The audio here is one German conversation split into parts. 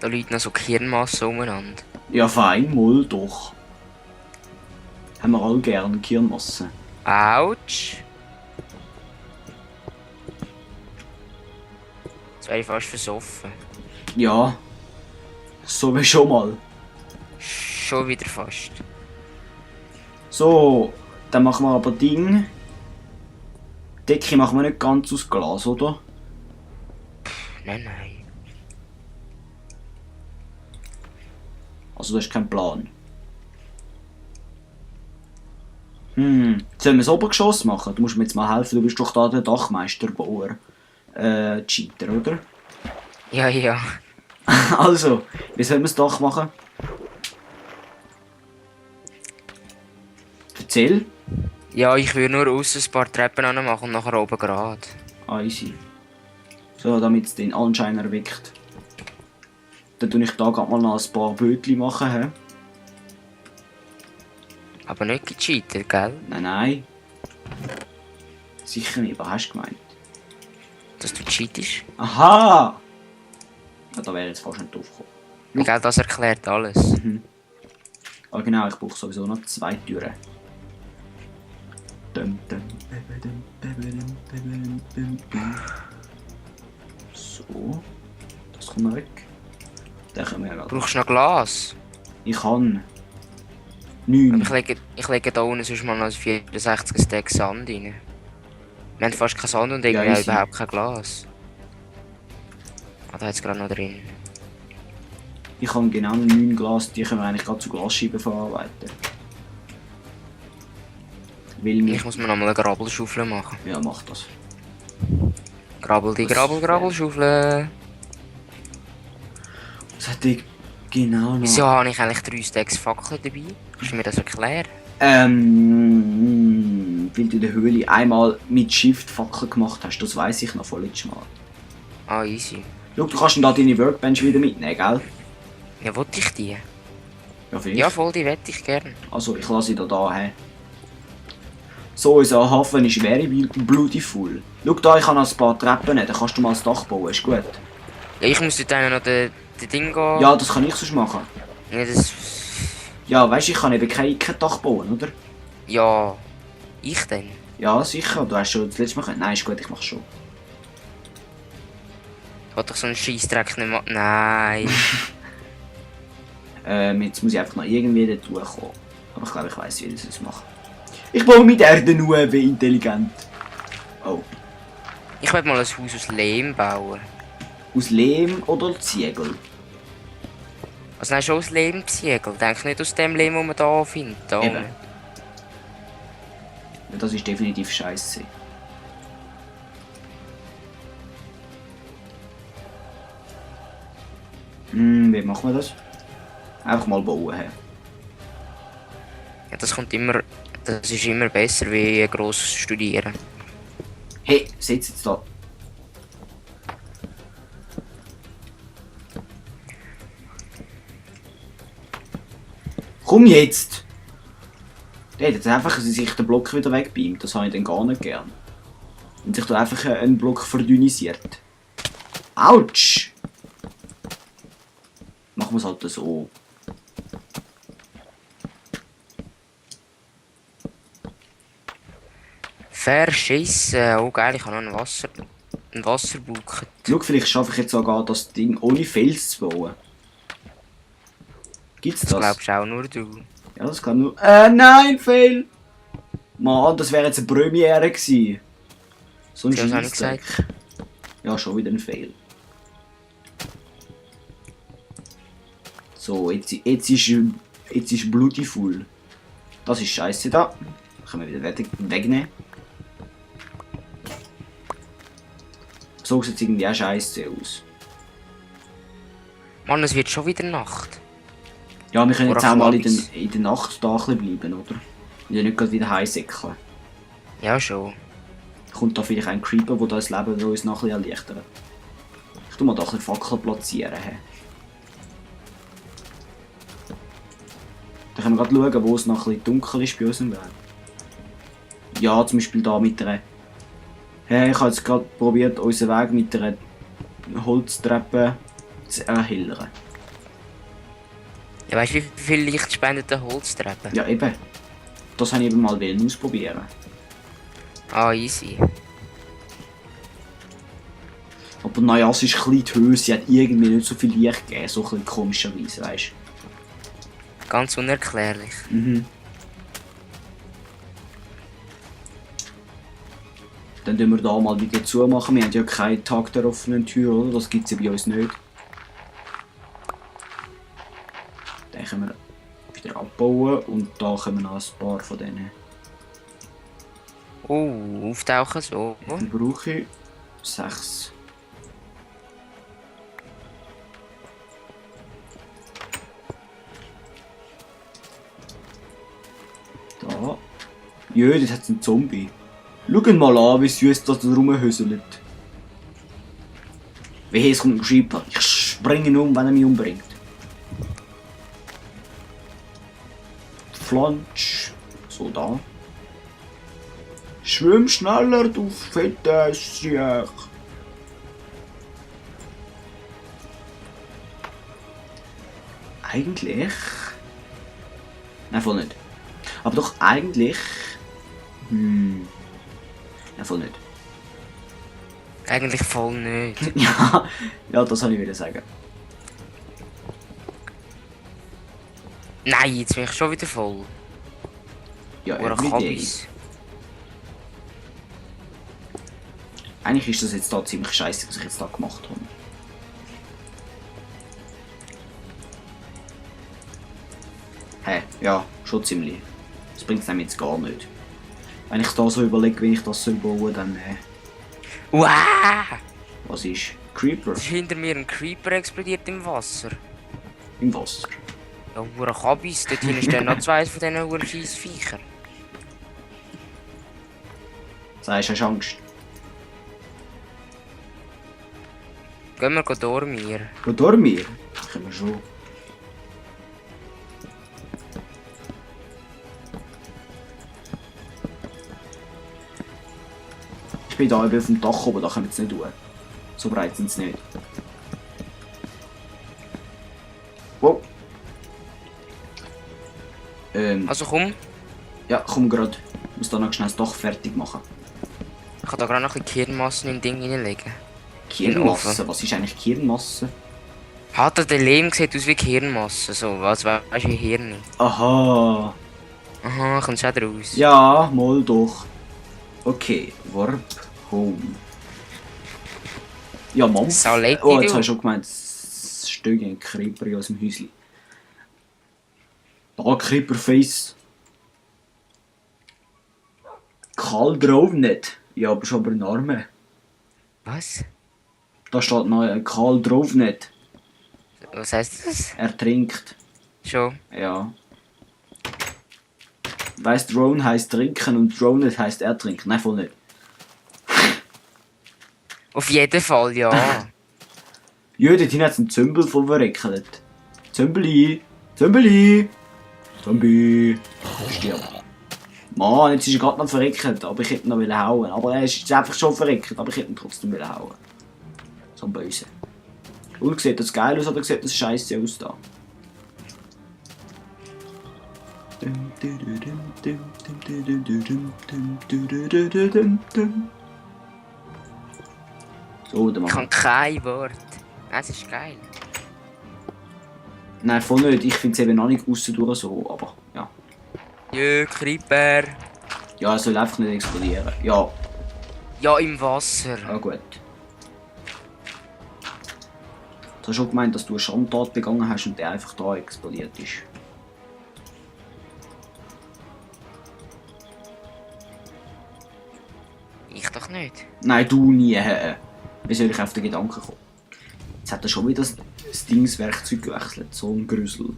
Da liegt noch so Kirnmasse umeinander. Ja, fein, mal doch. Haben wir alle gerne Kirnmasse. Autsch! Jetzt wäre ich fast versoffen. Ja, so wie schon mal. Schon wieder fast. So, dann machen wir aber Ding. Die Decke machen wir nicht ganz aus Glas, oder? Nein, nein. Also das ist kein Plan. Sollen wir das Obergeschoss machen? Du musst mir jetzt mal helfen, du bist doch da der Dachmeisterbauer. Cheater, oder? Ja, ja. Also, wie sollen wir das Dach machen? Erzähl. Ja, ich will nur außen ein paar Treppen machen und nachher oben gerade. Ah, easy. So, damit es den Anschein erweckt. Dann tue ich da gerade mal noch ein paar Bötchen machen, hä? Aber nicht gecheatet, gell? Nein, nein. Sicher nicht, was hast du gemeint? Dass du cheatest. Aha! Ja, da wäre jetzt fast nicht drauf gekommen. Gell, das erklärt alles. Ah genau, ich brauche sowieso noch 2 Türen. So. Das kommt noch weg. Den können wir ja gerade. Brauchst du noch Glas? Ich kann. Aber 9. ich lege da unten sonst mal noch ein 64 Stack Sand rein. Wir haben fast kein Sand und irgendwie Ja, auch easy. überhaupt kein Glas. Ah, da hat es gerade noch drin. Ich habe genau 9 Glas, die können wir eigentlich gerade zu Glasscheiben verarbeiten. Will mich. Ich muss mir noch mal eine Grabbelschaufel machen. Ja, mach das. Grabbel die Was? Grabbelschaufel. Was hat die genau noch? Wieso habe ich eigentlich 3 Stacks Fackeln dabei? Kannst du mir das erklären? Weil du in der Höhle einmal mit Shift Fackel gemacht hast, das weiss ich noch von letztem Mal. Ah, easy. Schau, du kannst da deine Workbench wieder mitnehmen, gell? Ja, wollte ich die? Ja, vielleicht. Ja, voll, die wette ich gern. Also, ich lasse sie da hin. So, unser Hafen ist very beautiful. Schau da, ich habe noch ein paar Treppen, dann kannst du mal das Dach bauen, ist gut. Ja, ich muss dort noch den Ding gehen. Ja, das kann ich sonst machen. Ja, das... Ja, weißt du, ich kann eben kein Dach bauen, oder? Ja... Ich denn? Ja, sicher, du hast schon das letzte Mal können. Nein, ist gut, ich mach schon. Ich wollte doch so einen Scheissdreck nicht machen. Nein. Jetzt muss ich einfach noch irgendwie dazu kommen. Aber ich glaube, ich weiss, wie ich das mache. Ich baue mit Erde nur, wie intelligent. Oh. Ich will mal ein Haus aus Lehm bauen. Aus Lehm oder Ziegel? Also nein, schon aus Lehmziegel. Denk nicht aus dem Lehm, das man hier findet. Da. Eben. Ja, das ist definitiv scheiße. Wie machen wir das? Einfach mal bauen. He. Ja, das kommt immer... Das ist immer besser, wie gross studieren. Hey, sitz jetzt da. Komm jetzt! Der hat jetzt einfach sich den Block wieder wegbeamt. Das habe ich dann gar nicht gern. Wenn sich da einfach ein Block verdünnisiert. Autsch! Machen wir es halt so. Verschissen. Oh geil, ich habe noch einen Wasserbucket. Schau, vielleicht schaffe ich jetzt sogar das Ding ohne Fels zu bauen. Gibt's das? Das glaubst auch nur du. Ja, das kann nur. Nein, Fail! Mann, das wäre jetzt eine Premiere gewesen. So ein Ja, das habe ich Scheissdreck. Ja, schon wieder ein Fail. So, jetzt ist Beautiful. Das ist scheiße da. Können wir wieder wegnehmen. So sieht es irgendwie auch scheiße aus. Mann, es wird schon wieder Nacht. Ja, wir können jetzt Oder auch mal Cannabis. in der Nacht da ein bisschen bleiben, oder? Ja, nicht gerade wieder heimsäckeln. Ja, schon. Kommt da vielleicht ein Creeper, der das Leben uns noch ein bisschen erleichtert. Ich tu mal da ein bisschen Fackeln platzieren. He. Dann können wir gerade schauen, wo es noch ein bisschen dunkel ist bei uns im Weg. Ja, zum Beispiel da mit einer... Hey, ich habe jetzt gerade probiert, unseren Weg mit einer Holztreppe zu erhellern. Ja, weißt du, wie viel Licht spendet der Holztreppe? Ja, eben. Das habe ich eben mal ausprobieren. Ah, easy. Aber naja, es ist ein bisschen die Höhe, sie hat irgendwie nicht so viel Licht gegeben, so ein bisschen komischerweise, weißt Ganz unerklärlich. du. Mhm. Dann tun wir da mal wieder zumachen. Wir haben ja keinen Tag der offenen Tür, oder? Das gibt es ja bei uns nicht. Den können wir wieder abbauen und da können wir noch ein paar von denen. Oh, auftauchen so. Wie viel brauche ich? 6. Da. Jö, das hat einen Zombie. Schaut mal an, wie süß das da rumhöselt. Wie es kommt ein Creeper. Ich springe ihn um, wenn er mich umbringt. Flansch. So, da. Schwimm schneller, du fettes Siech. Eigentlich... Nein, voll nicht. Aber doch eigentlich... Nein, voll nicht. Eigentlich voll nicht. Ja, das soll ich wieder sagen. Nein, jetzt bin ich schon wieder voll. Ja, Oder everyday. Kabis. Eigentlich ist das jetzt da ziemlich scheiße, was ich jetzt da gemacht habe. Hä, ja, schon ziemlich. Das bringt es nämlich jetzt gar nicht. Wenn ich da so überlege, wie ich das soll bauen, dann Wow! was ist? Creeper Es ist hinter mir ein Creeper explodiert im Wasser. im Wasser. Ja, hure Kabis. Dort hinten stehen noch zwei von diesen huren scheiß Viecher. Sagst du, hast Angst? Gehen wir dormieren. Wo durch mir? Können wir schon. Ich bin da eben auf dem Dach oben, da können wir es nicht tun. So breit sind sie nicht. Wow. Also komm, Ja, komm grad. Ich muss da noch schnell das Dach fertig machen. ich kann da gerade noch ein bisschen Kirnmassen in den Ding reinlegen. Kirnmasse? Was ist eigentlich Kirnmasse? Hat der Lehm sieht aus wie Kirnmasse, so, was weißt du, wie Hirn. Aha. Aha, kommst du auch raus. Ja, mal doch. Okay, Warp Home. Ja, Mann. Saletti, Oh, jetzt du. habe ich schon gemeint, es steht ein Creeper aus dem Häuschen. Da, Creeperface. Karl drauf nicht. Ja, aber schon aber ein Arme. Was? Da steht noch Karl drauf nicht. Was heisst das? Er trinkt. Schon. Ja. Weißt, Drone heißt trinken und Drone nicht heißt er trinken. Nein, voll nicht. Auf jeden Fall, ja. Ja, dort hinten hat es einen Zümbel voll verreckelt. Zümbeli! Zümbeli! Zombie! Stirb. Mann, jetzt ist er gerade noch verreckelt, aber ich hätte ihn noch hauen. Aber er ist einfach schon verreckelt, aber ich hätte ihn trotzdem hauen. So ein Böse. Und sieht das geil aus oder sieht das scheiße aus da? So, der Ich Mann. kann kein Wort. Es ist geil. Nein, voll nicht. Ich finde es eben noch nicht aussen durch so, aber ja. Jö, Creeper. Ja, er soll einfach nicht explodieren. Ja, Ja, im Wasser. ja gut. Du hast schon gemeint, dass du eine Schandtat begangen hast und der einfach da explodiert ist. Ich doch nicht. Nein, du nie. Wie soll ich auf den Gedanken kommen? Jetzt hat er schon wieder das Dingswerkzeug gewechselt. So ein Grüssel.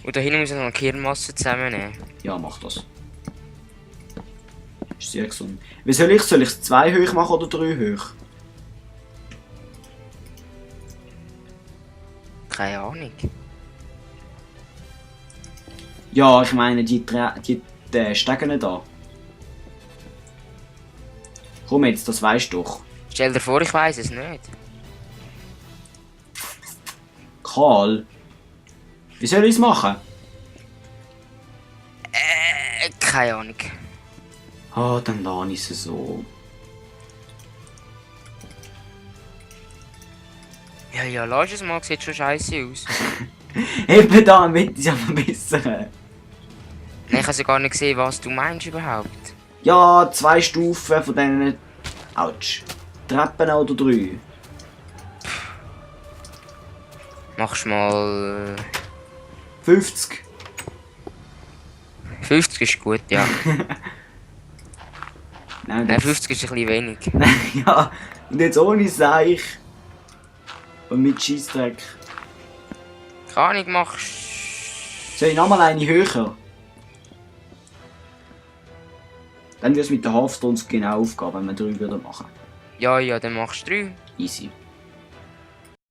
Und da hinten muss ich noch eine Kirnmasse zusammennehmen. Ja, mach das. Ist sehr gesund. Wie soll ich? Soll ich es 2 hoch machen oder 3 hoch? Keine Ahnung. Ja, ich meine die Stegen da. Komm jetzt, das weißt du doch. Stell dir vor, ich weiß es nicht. Karl, Wie soll ich es machen? Keine Ahnung. Ah, dann lasse ich es so. Ja, lass es mal, sieht schon scheiße aus. Eben damit ist ja verbessern. Nein, ich habe ja gar nicht gesehen, was du meinst überhaupt. Ja, 2 Stufen von diesen. Autsch. Treppen oder 3. Machst mal 50. 50 ist gut, ja. Nein, Nein, 50 ist ein bisschen wenig. Nein, ja. Und jetzt ohne Seich. Und mit Scheissdreck. Keine Ahnung, machst. Soll ich nochmal eine höher? Dann wird es mit den Halfstones genau aufgehen, wenn wir 3 wieder machen. Ja, dann machst du 3. Easy.